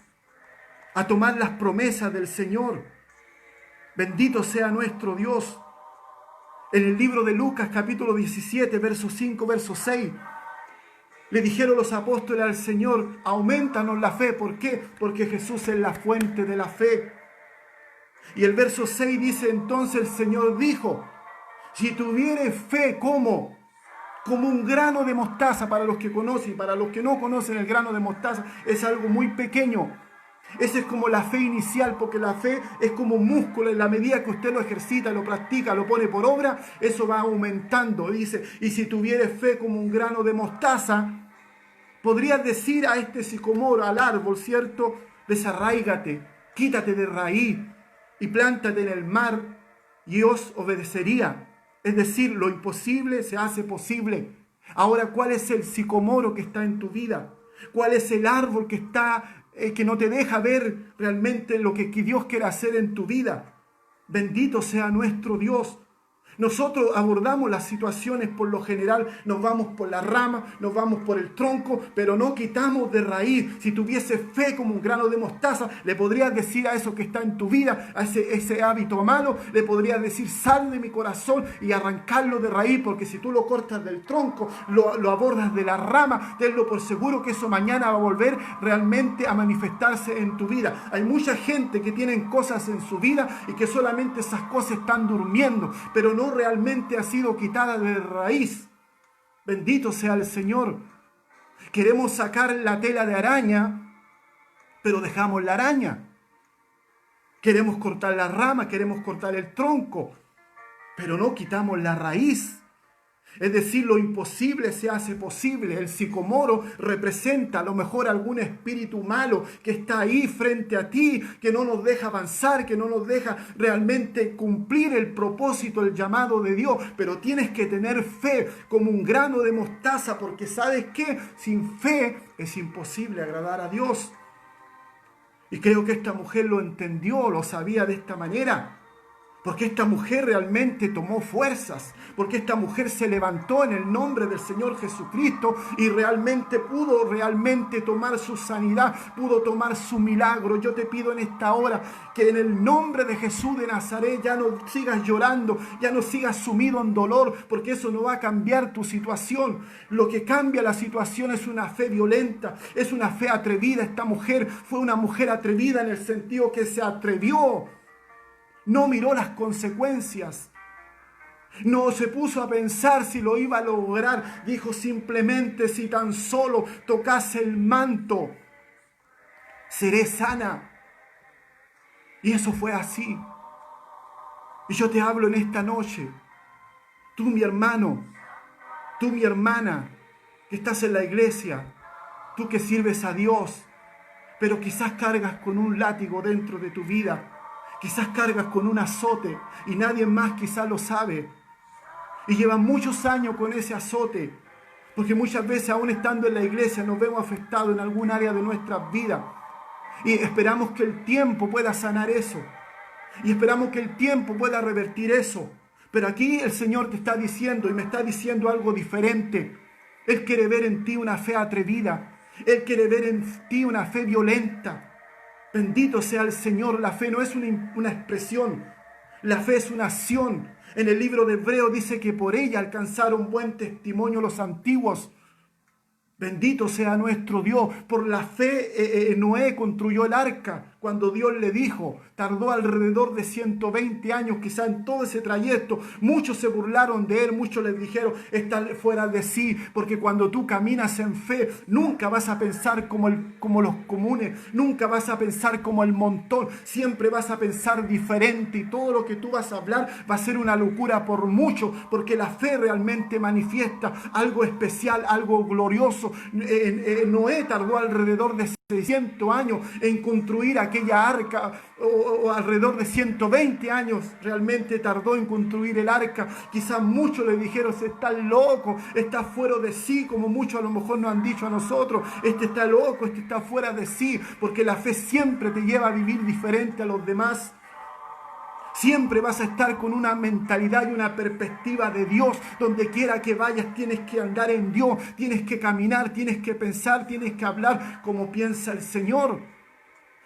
a tomar las promesas del Señor. Bendito sea nuestro Dios. En el libro de Lucas, capítulo 17, verso 5, verso 6, le dijeron los apóstoles al Señor: aumentanos la fe. ¿Por qué? Porque Jesús es la fuente de la fe. Y el verso 6 dice: entonces el Señor dijo: si tuvieres fe como un grano de mostaza. Para los que conocen y para los que no conocen, el grano de mostaza es algo muy pequeño. Esa es como la fe inicial, porque la fe es como un músculo. En la medida que usted lo ejercita, lo practica, lo pone por obra, eso va aumentando. Dice: y si tuvieres fe como un grano de mostaza, podrías decir a este sicomoro, al árbol, ¿cierto?, desarráigate, quítate de raíz y plántate en el mar, y os obedecería. Es decir, lo imposible se hace posible. Ahora, ¿cuál es el sicomoro que está en tu vida? ¿Cuál es el árbol que no te deja ver realmente lo que Dios quiere hacer en tu vida? Bendito sea nuestro Dios. Nosotros abordamos las situaciones por lo general, nos vamos por la rama, nos vamos por el tronco, pero no quitamos de raíz. Si tuviese fe como un grano de mostaza, le podrías decir a eso que está en tu vida, a ese hábito malo, le podrías decir: sal de mi corazón, y arrancarlo de raíz, porque si tú lo cortas del tronco, lo abordas de la rama, tenlo por seguro que eso mañana va a volver realmente a manifestarse en tu vida. Hay mucha gente que tienen cosas en su vida y que solamente esas cosas están durmiendo, pero no realmente ha sido quitada de raíz. Bendito sea el Señor. Queremos sacar la tela de araña, pero dejamos la araña. Queremos cortar la rama, queremos cortar el tronco, pero no quitamos la raíz. Es decir, lo imposible se hace posible. El sicomoro representa a lo mejor algún espíritu malo que está ahí frente a ti, que no nos deja avanzar, que no nos deja realmente cumplir el propósito, el llamado de Dios. Pero tienes que tener fe como un grano de mostaza, porque ¿sabes qué? Sin fe es imposible agradar a Dios. Y creo que esta mujer lo entendió, lo sabía de esta manera. Porque esta mujer realmente tomó fuerzas, porque esta mujer se levantó en el nombre del Señor Jesucristo y realmente pudo tomar su sanidad, pudo tomar su milagro. Yo te pido en esta hora que en el nombre de Jesús de Nazaret ya no sigas llorando, ya no sigas sumido en dolor, porque eso no va a cambiar tu situación. Lo que cambia la situación es una fe violenta, es una fe atrevida. Esta mujer fue una mujer atrevida en el sentido que se atrevió. No miró las consecuencias. No se puso a pensar si lo iba a lograr. Dijo simplemente: si tan solo tocase el manto, seré sana. Y eso fue así. Y yo te hablo en esta noche. Tú, mi hermano, tú, mi hermana, que estás en la iglesia, tú que sirves a Dios, pero quizás cargas con un látigo dentro de tu vida. Quizás cargas con un azote y nadie más quizás lo sabe. Y llevan muchos años con ese azote. Porque muchas veces, aún estando en la iglesia, nos vemos afectados en algún área de nuestras vidas. Y esperamos que el tiempo pueda sanar eso. Y esperamos que el tiempo pueda revertir eso. Pero aquí el Señor te está diciendo, y me está diciendo algo diferente. Él quiere ver en ti una fe atrevida. Él quiere ver en ti una fe violenta. Bendito sea el Señor. La fe no es una expresión, la fe es una acción. En el libro de Hebreos dice que por ella alcanzaron buen testimonio los antiguos. Bendito sea nuestro Dios. Por la fe Noé construyó el arca. Cuando Dios le dijo, tardó alrededor de 120 años, quizá en todo ese trayecto. Muchos se burlaron de él, muchos les dijeron, está fuera de sí, porque cuando tú caminas en fe, nunca vas a pensar como los comunes, nunca vas a pensar como el montón, siempre vas a pensar diferente, y todo lo que tú vas a hablar va a ser una locura por mucho, porque la fe realmente manifiesta algo especial, algo glorioso. Noé tardó alrededor de 600 años en construir aquella arca, o alrededor de 120 años realmente tardó en construir el arca. Quizás muchos le dijeron, está loco, está fuera de sí, como muchos a lo mejor nos han dicho a nosotros, este está loco, este está fuera de sí, porque la fe siempre te lleva a vivir diferente a los demás. Siempre vas a estar con una mentalidad y una perspectiva de Dios. Donde quiera que vayas tienes que andar en Dios, tienes que caminar, tienes que pensar, tienes que hablar como piensa el Señor.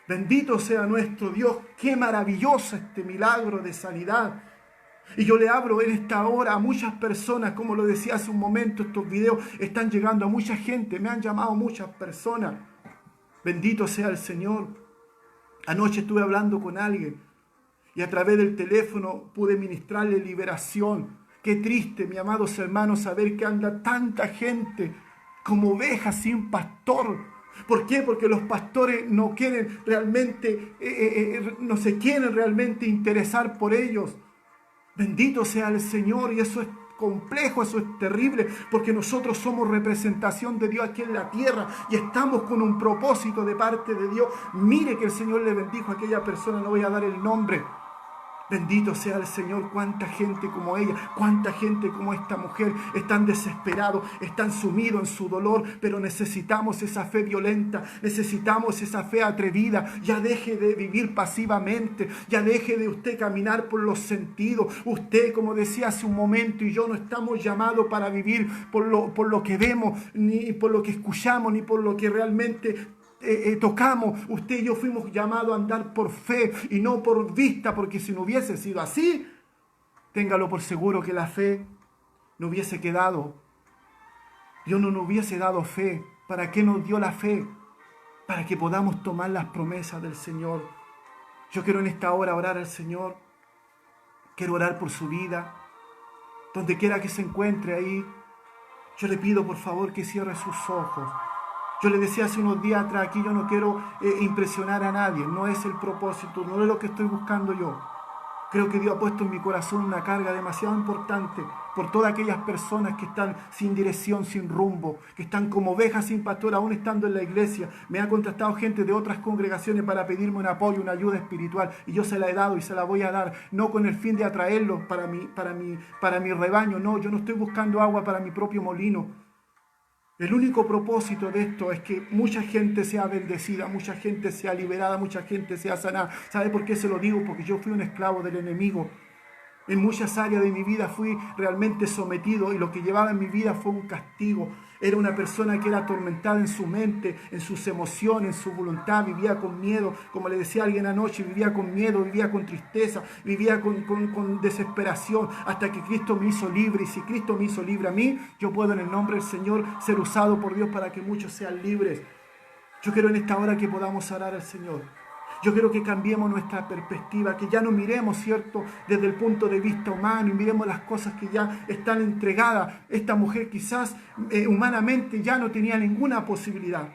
Bendito sea nuestro Dios, qué maravilloso este milagro de sanidad. Y yo le hablo en esta hora a muchas personas, como lo decía hace un momento, estos videos están llegando a mucha gente, me han llamado muchas personas. Bendito sea el Señor. Anoche estuve hablando con alguien y a través del teléfono pude ministrarle liberación. Qué triste, mis amados hermanos, saber que anda tanta gente como ovejas sin pastor. ¿Por qué? Porque los pastores no quieren realmente, no se quieren realmente interesar por ellos. Bendito sea el Señor, y eso es complejo, eso es terrible, porque nosotros somos representación de Dios aquí en la tierra y estamos con un propósito de parte de Dios. Mire que el Señor le bendijo a aquella persona, no voy a dar el nombre. Bendito sea el Señor, cuánta gente como ella, cuánta gente como esta mujer están desesperados, están sumidos en su dolor, pero necesitamos esa fe violenta, necesitamos esa fe atrevida. Ya deje de vivir pasivamente, ya deje de usted caminar por los sentidos. Usted, como decía hace un momento, y yo no estamos llamados para vivir por lo que vemos, ni por lo que escuchamos, ni por lo que realmente tocamos. Usted y yo fuimos llamados a andar por fe y no por vista, porque si no hubiese sido así, téngalo por seguro que la fe no hubiese quedado. Dios no nos hubiese dado fe. ¿Para qué nos dio la fe? Para que podamos tomar las promesas del Señor. Yo quiero en esta hora orar al Señor. Quiero orar por su vida. Donde quiera que se encuentre ahí, yo le pido por favor que cierre sus ojos. Yo le decía hace unos días atrás, aquí yo no quiero impresionar a nadie, no es el propósito, no es lo que estoy buscando yo. Creo que Dios ha puesto en mi corazón una carga demasiado importante por todas aquellas personas que están sin dirección, sin rumbo, que están como ovejas sin pastor, aún estando en la iglesia. Me ha contactado gente de otras congregaciones para pedirme un apoyo, una ayuda espiritual, y yo se la he dado y se la voy a dar, no con el fin de atraerlos para mi rebaño, no, yo no estoy buscando agua para mi propio molino. El único propósito de esto es que mucha gente sea bendecida, mucha gente sea liberada, mucha gente sea sanada. ¿Sabe por qué se lo digo? Porque yo fui un esclavo del enemigo. En muchas áreas de mi vida fui realmente sometido y lo que llevaba en mi vida fue un castigo. Era una persona que era atormentada en su mente, en sus emociones, en su voluntad. Vivía con miedo, como le decía alguien anoche, vivía con miedo, vivía con tristeza, vivía con desesperación, hasta que Cristo me hizo libre. Y si Cristo me hizo libre a mí, yo puedo en el nombre del Señor ser usado por Dios para que muchos sean libres. Yo quiero en esta hora que podamos orar al Señor. Yo quiero que cambiemos nuestra perspectiva, que ya no miremos, ¿cierto?, desde el punto de vista humano y miremos las cosas que ya están entregadas. Esta mujer quizás humanamente ya no tenía ninguna posibilidad,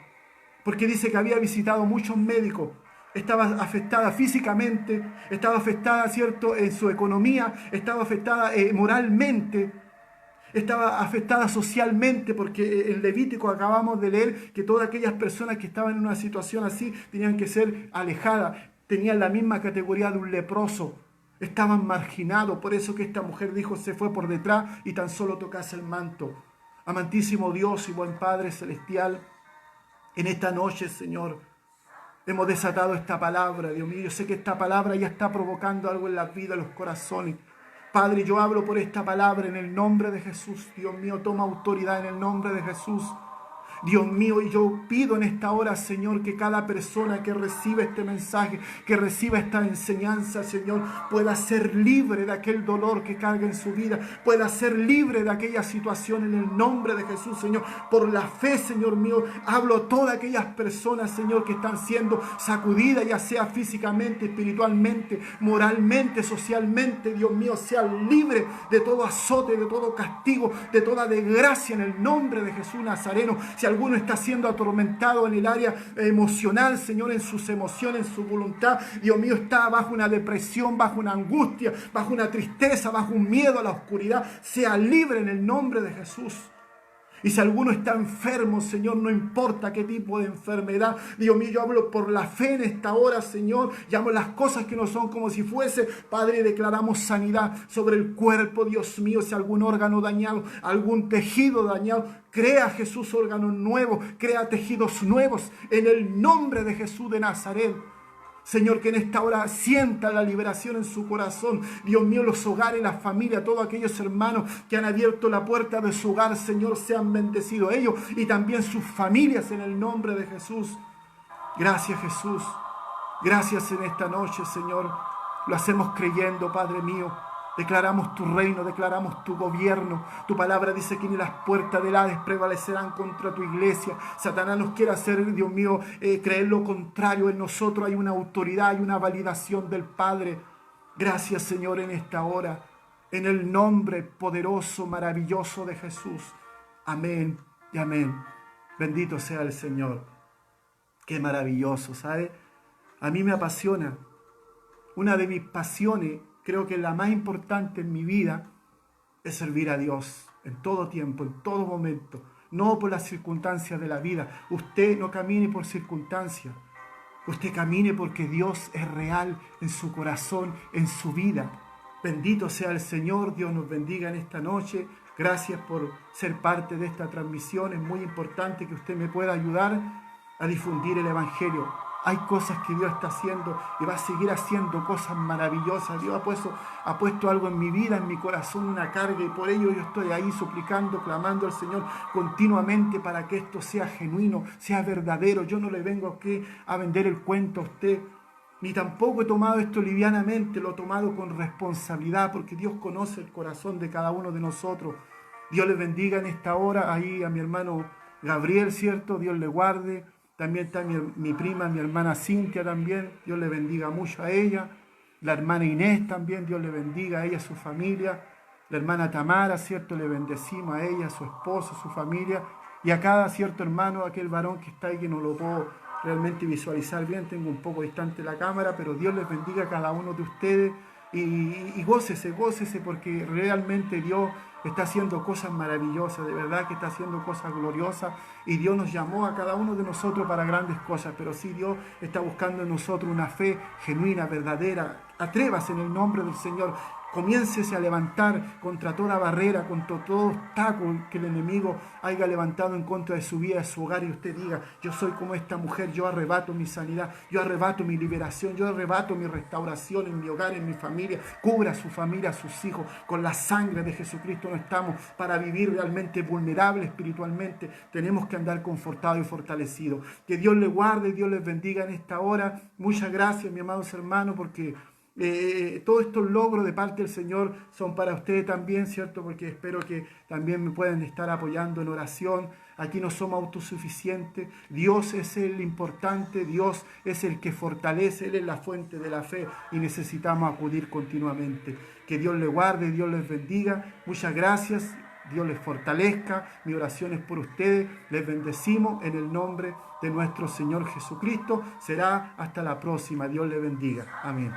porque dice que había visitado muchos médicos, estaba afectada físicamente, estaba afectada, ¿cierto?, en su economía, estaba afectada moralmente, estaba afectada socialmente, porque en Levítico acabamos de leer que todas aquellas personas que estaban en una situación así tenían que ser alejadas, tenían la misma categoría de un leproso, estaban marginados. Por eso que esta mujer dijo, se fue por detrás y tan solo tocase el manto. Amantísimo Dios y buen Padre Celestial, en esta noche, Señor, hemos desatado esta palabra, Dios mío. Yo sé que esta palabra ya está provocando algo en la vida, en los corazones. Padre, yo hablo por esta palabra en el nombre de Jesús. Dios mío, toma autoridad en el nombre de Jesús. Dios mío, y yo pido en esta hora, Señor, que cada persona que reciba este mensaje, que reciba esta enseñanza, Señor, pueda ser libre de aquel dolor que carga en su vida, pueda ser libre de aquella situación en el nombre de Jesús, Señor. Por la fe, Señor mío, hablo a todas aquellas personas, Señor, que están siendo sacudidas, ya sea físicamente, espiritualmente, moralmente, socialmente. Dios mío, sean libres de todo azote, de todo castigo, de toda desgracia en el nombre de Jesús Nazareno. Si alguno está siendo atormentado en el área emocional, Señor, en sus emociones, en su voluntad, Dios mío, está bajo una depresión, bajo una angustia, bajo una tristeza, bajo un miedo a la oscuridad, sea libre en el nombre de Jesús. Y si alguno está enfermo, Señor, no importa qué tipo de enfermedad, Dios mío, yo hablo por la fe en esta hora, Señor, llamo las cosas que no son como si fuese, Padre, y declaramos sanidad sobre el cuerpo, Dios mío. Si algún órgano dañado, algún tejido dañado, crea, Jesús, órganos nuevos, crea tejidos nuevos, en el nombre de Jesús de Nazaret. Señor, que en esta hora sienta la liberación en su corazón. Dios mío, los hogares, las familias, todos aquellos hermanos que han abierto la puerta de su hogar, Señor, sean bendecidos ellos y también sus familias en el nombre de Jesús. Gracias, Jesús. Gracias en esta noche, Señor. Lo hacemos creyendo, Padre mío. Declaramos tu reino, declaramos tu gobierno. Tu palabra dice que ni las puertas del Hades prevalecerán contra tu iglesia. Satanás nos quiere hacer, Dios mío, creer lo contrario. En nosotros hay una autoridad, hay una validación del Padre. Gracias, Señor, en esta hora. En el nombre poderoso, maravilloso de Jesús. Amén y amén. Bendito sea el Señor. Qué maravilloso, ¿sabe? A mí me apasiona. Una de mis pasiones, creo que la más importante en mi vida, es servir a Dios en todo tiempo, en todo momento. No por las circunstancias de la vida. Usted no camine por circunstancias. Usted camine porque Dios es real en su corazón, en su vida. Bendito sea el Señor. Dios nos bendiga en esta noche. Gracias por ser parte de esta transmisión. Es muy importante que usted me pueda ayudar a difundir el Evangelio. Hay cosas que Dios está haciendo y va a seguir haciendo cosas maravillosas. Dios ha puesto algo en mi vida, en mi corazón, una carga, y por ello yo estoy ahí suplicando, clamando al Señor continuamente para que esto sea genuino, sea verdadero. Yo no le vengo aquí a vender el cuento a usted, ni tampoco he tomado esto livianamente, lo he tomado con responsabilidad, porque Dios conoce el corazón de cada uno de nosotros. Dios les bendiga en esta hora, ahí a mi hermano Gabriel, ¿cierto? Dios le guarde. También está mi prima, mi hermana Cintia también, Dios le bendiga mucho a ella. La hermana Inés también, Dios le bendiga a ella, a su familia. La hermana Tamara, ¿cierto? Le bendecimos a ella, a su esposo, a su familia. Y a cada cierto hermano, aquel varón que está ahí, que no lo puedo realmente visualizar bien, tengo un poco distante la cámara, pero Dios les bendiga a cada uno de ustedes. Y gócese porque realmente Dios está haciendo cosas maravillosas, de verdad que está haciendo cosas gloriosas, y Dios nos llamó a cada uno de nosotros para grandes cosas, pero sí Dios está buscando en nosotros una fe genuina, verdadera. Atrévase en el nombre del Señor. Comiéncese a levantar contra toda barrera, contra todo obstáculo que el enemigo haya levantado en contra de su vida, de su hogar, y usted diga: yo soy como esta mujer, yo arrebato mi sanidad, yo arrebato mi liberación, yo arrebato mi restauración en mi hogar, en mi familia. Cubra a su familia, a sus hijos, con la sangre de Jesucristo. No estamos para vivir realmente vulnerables espiritualmente, tenemos que andar confortados y fortalecidos. Que Dios les guarde, Dios les bendiga en esta hora. Muchas gracias, mis amados hermanos, porque todos estos logros de parte del Señor son para ustedes también, ¿cierto? Porque espero que también me puedan estar apoyando en oración. Aquí no somos autosuficientes. Dios es el importante, Dios es el que fortalece, Él es la fuente de la fe y necesitamos acudir continuamente. Que Dios les guarde, Dios les bendiga. Muchas gracias, Dios les fortalezca. Mi oración es por ustedes. Les bendecimos en el nombre de nuestro Señor Jesucristo. Será hasta la próxima. Dios les bendiga. Amén.